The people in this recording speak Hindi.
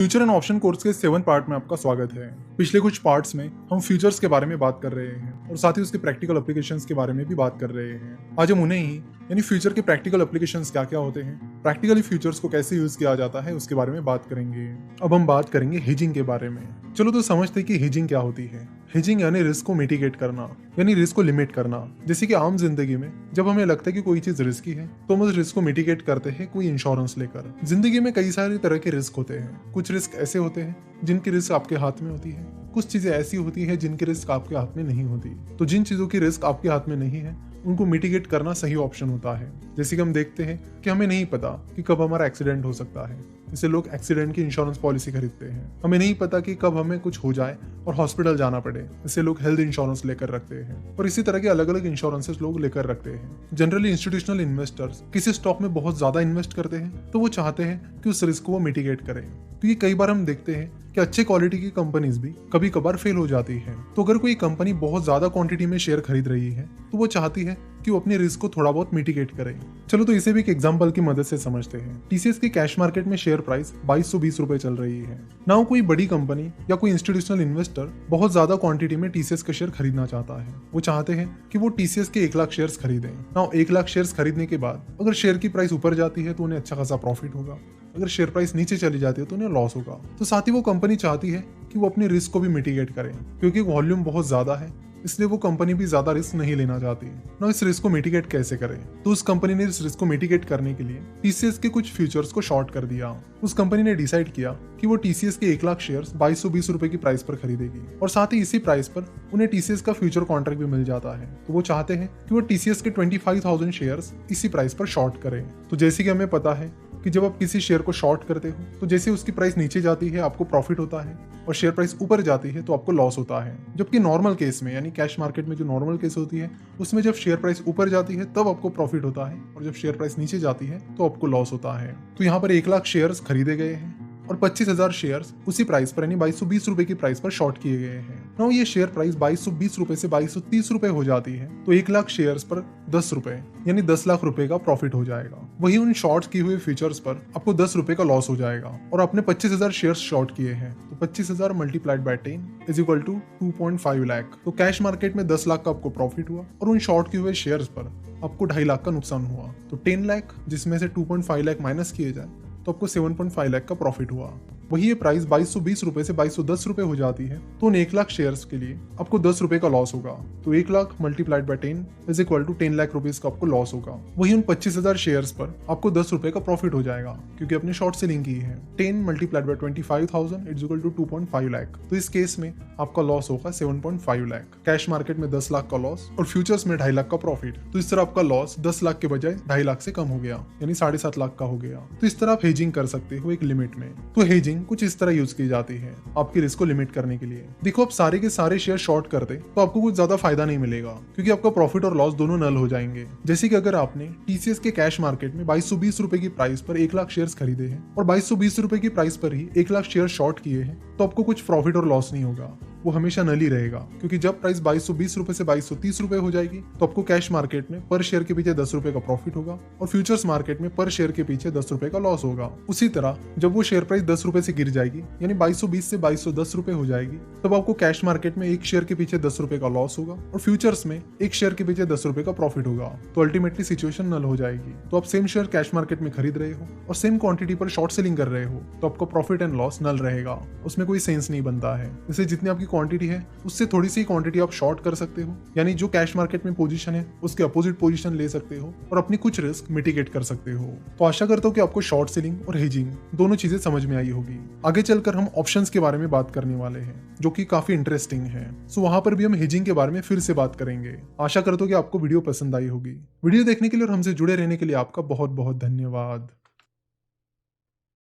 फ्यूचर एंड ऑप्शन कोर्स के 7 पार्ट में आपका स्वागत है। पिछले कुछ पार्ट्स में हम फ्यूचर्स के बारे में बात कर रहे हैं और साथ ही उसके प्रैक्टिकल एप्लीकेशंस के बारे में भी बात कर रहे हैं। आज हम उन्हें ही यानी फ्यूचर के प्रैक्टिकल एप्लीकेशंस क्या क्या होते हैं, प्रैक्टिकली फ्यूचर्स को कैसे यूज किया जाता है उसके बारे में बात करेंगे। अब हम बात करेंगे हेजिंग के बारे में। चलो तो समझते हैं कि हेजिंग क्या होती है। हेजिंग यानी रिस्क को मिटिगेट करना, यानी रिस्क को लिमिट करना। जैसे कि आम जिंदगी में जब हमें लगता है कि कोई चीज रिस्की है तो हम उस रिस्क को मिटिगेट करते हैं कोई इंश्योरेंस लेकर। जिंदगी में कई सारे तरह के रिस्क होते हैं। कुछ रिस्क ऐसे होते हैं जिनकी रिस्क आपके हाथ में होती है, कुछ चीजें ऐसी होती है जिनकी रिस्क आपके हाथ में नहीं होती। तो जिन चीजों की रिस्क आपके हाथ में नहीं है उनको मिटिगेट करना सही ऑप्शन होता है। जैसे कि हम देखते हैं कि हमें नहीं पता कि कब हमारा एक्सीडेंट हो सकता है, इससे लोग एक्सीडेंट की इंश्योरेंस पॉलिसी खरीदते हैं। हमें नहीं पता कि कब हमें कुछ हो जाए और हॉस्पिटल जाना पड़े, इससे लोग हेल्थ इंश्योरेंस लेकर रखते हैं। और इसी तरह के अलग अलग इंश्योरेंसेस लोग लेकर रखते हैं। जनरली इंस्टीट्यूशनल इन्वेस्टर्स किसी स्टॉक में बहुत ज्यादा इन्वेस्ट करते हैं तो वो चाहते हैं कि उस रिस्क को वो मिटिगेट करें। तो ये कई बार हम देखते हैं कि अच्छे क्वालिटी की कंपनीज भी कभी कभार फेल हो जाती है। तो अगर कोई कंपनी बहुत ज्यादा क्वांटिटी में शेयर खरीद रही है तो वो चाहती है कि वो अपने रिस्क को थोड़ा बहुत मिटिगेट करे। चलो तो इसे भी एक एग्जांपल की मदद से समझते हैं। टीसीएस की कैश मार्केट में शेयर प्राइस 2220 रुपए चल रही है। नाउ कोई बड़ी कंपनी या कोई इंस्टीट्यूशनल इन्वेस्टर बहुत ज्यादा क्वांटिटी में टीसीएस के शेयर खरीदना चाहता है। वो चाहते हैं कि वो टीसीएस के 1 लाख शेयर्स खरीदें। नाउ 1 लाख शेयर्स खरीदने के बाद अगर शेयर की प्राइस ऊपर जाती है तो उन्हें अच्छा खासा प्रॉफिट होगा, अगर शेयर प्राइस नीचे चली जाती है तो उन्हें लॉस होगा। तो साथ ही वो कंपनी चाहती है कि वो अपने रिस्क को भी मिटिगेट करें, क्योंकि वॉल्यूम बहुत ज्यादा है इसलिए वो कंपनी भी ज्यादा रिस्क नहीं लेना चाहती। ना इस रिस्क को मिटिगेट कैसे करें? तो उस कंपनी ने इस रिस्क को मिटिगेट करने के लिए टीसीएस के कुछ फ्यूचर्स को शॉर्ट कर दिया। उस कंपनी ने डिसाइड किया कि वो टीसीएस के 1 लाख शेयर्स 2220 रुपए की प्राइस पर खरीदेगी और साथ ही इसी प्राइस पर उन्हें टीसीएस का फ्यूचर कॉन्ट्रैक्ट भी मिल जाता है। तो वो चाहते हैं कि वो टीसीएस के 25,000 शेयर्स इसी प्राइस पर शॉर्ट करें। तो जैसे कि हमें पता है कि जब आप किसी शेयर को शॉर्ट करते हो तो जैसे उसकी प्राइस नीचे जाती है आपको प्रॉफिट होता है और शेयर प्राइस ऊपर जाती है तो आपको लॉस होता है। जबकि नॉर्मल केस में यानी कैश मार्केट में जो नॉर्मल केस होती है उसमें जब शेयर प्राइस ऊपर जाती है तब आपको प्रॉफिट होता है और जब शेयर प्राइस नीचे जाती है तो आपको लॉस होता है। तो यहाँ पर 1 लाख शेयर्स खरीदे गए हैं और 25,000 शेयर्स उसी प्राइस पर यानी 2220 रुपए की प्राइस पर शॉर्ट किए गए हैं। नाउ ये शेयर प्राइस 2220 रुपए से 2230 रुपए हो जाती है तो 1 लाख शेयर्स पर 10 रुपए यानी 10 लाख रुपए का प्रॉफिट हो जाएगा। वही उन शॉर्ट किए हुए फ्यूचर्स पर आपको 10 रुपए का लॉस हो जाएगा। और आपने 25,000 शेयर्स शॉर्ट किए हैं तो 25,000 multiplied by 10 is equal to 2.5 lakh. तो कैश मार्केट में 10 लाख का आपको प्रॉफिट हुआ और उन शॉर्ट किए हुए शेयर्स पर आपको 2.5 लाख का नुकसान हुआ। तो 10 लाख जिसमें से 2.5 लाख माइनस किए जाए तो आपको 7.5 लाख का प्रॉफिट हुआ। वही ये प्राइस 2220 रुपए से 2210 रुपए हो जाती है तो उन 1 लाख शेयर्स के लिए आपको 10 रुपए का लॉस होगा। तो 1 lakh multiplied by 10 is equal to 10 lakh rupees का आपको लॉस होगा। वही उन 25,000 शेयर्स पर आपको 10 रुपए का प्रॉफिट हो जाएगा क्योंकि आपने शॉर्ट सेलिंग की है। 10 multiplied by 25,000 is equal to 2.5 lakh. तो इस केस में आपका लॉस होगा 7.5 लाख। कैश मार्केट में 10 लाख का लॉस और फ्यूचर्स में 2.5 लाख का प्रॉफिट। तो इस तरह आपका लॉस 10 लाख के बजाय 2.5 लाख से कम हो गया यानी 7.5 लाख का हो गया। तो इस तरह आप हेजिंग कर सकते हो एक लिमिट में। तो हेजिंग कुछ इस तरह यूज की जाती है आपकी रिस्क को लिमिट करने के लिए। देखो आप सारे के सारे शेयर शॉर्ट करते तो आपको कुछ ज्यादा फायदा नहीं मिलेगा क्योंकि आपका प्रॉफिट और लॉस दोनों नल हो जाएंगे। जैसे कि अगर आपने टीसीएस के कैश मार्केट में 2220 रुपए की प्राइस पर 1 लाख शेयर्स खरीदे हैं और 2220 रुपए की प्राइस पर ही 1 लाख शेयर शॉर्ट किए हैं तो आपको कुछ प्रॉफिट और लॉस नहीं होगा, वो हमेशा नल ही रहेगा। क्योंकि जब प्राइस 2220 रुपए से 2230 रुपए हो जाएगी तो आपको कैश मार्केट में पर शेयर के पीछे 10 रुपए का प्रॉफिट होगा और फ्यूचर्स मार्केट में पर शेयर के पीछे 10 रुपए का लॉस होगा। उसी तरह जब वो शेयर प्राइस 10 रुपए से गिर जाएगी यानी 2220 से 2210 रुपए हो जाएगी तब आपको कैश मार्केट में एक शेयर के पीछे 10 रुपए का लॉस होगा और फ्यूचर्स में एक शेयर के पीछे 10 रुपए का प्रॉफिट होगा। तो अल्टीमेटली सिचुएशन नल हो जाएगी। तो आप सेम शेयर कैश मार्केट में खरीद रहे हो और सेम क्वांटिटी पर शॉर्ट सेलिंग कर रहे हो तो आपका प्रॉफिट एंड लॉस नल रहेगा, उसमें कोई सेंस नहीं बनता है। जैसे जितनी आपकी क्वांटिटी है उससे थोड़ी सी क्वांटिटी आप शॉर्ट कर सकते हो यानी जो कैश मार्केट में पोजीशन है उसके अपोजिट पोजीशन ले सकते हो और अपनी कुछ रिस्क मिटिगेट कर सकते हो। तो आशा करता हूँ कि आपको शॉर्ट सेलिंग और हेजिंग दोनों चीजें समझ में आई होगी। आगे चलकर हम ऑप्शंस के बारे में बात करने वाले हैं जो कि काफी इंटरेस्टिंग है। सो वहां पर भी हम हेजिंग के बारे में फिर से बात करेंगे। आशा करता हूँ कि आपको वीडियो पसंद आई होगी। वीडियो देखने के लिए और हमसे जुड़े रहने के लिए आपका बहुत बहुत धन्यवाद।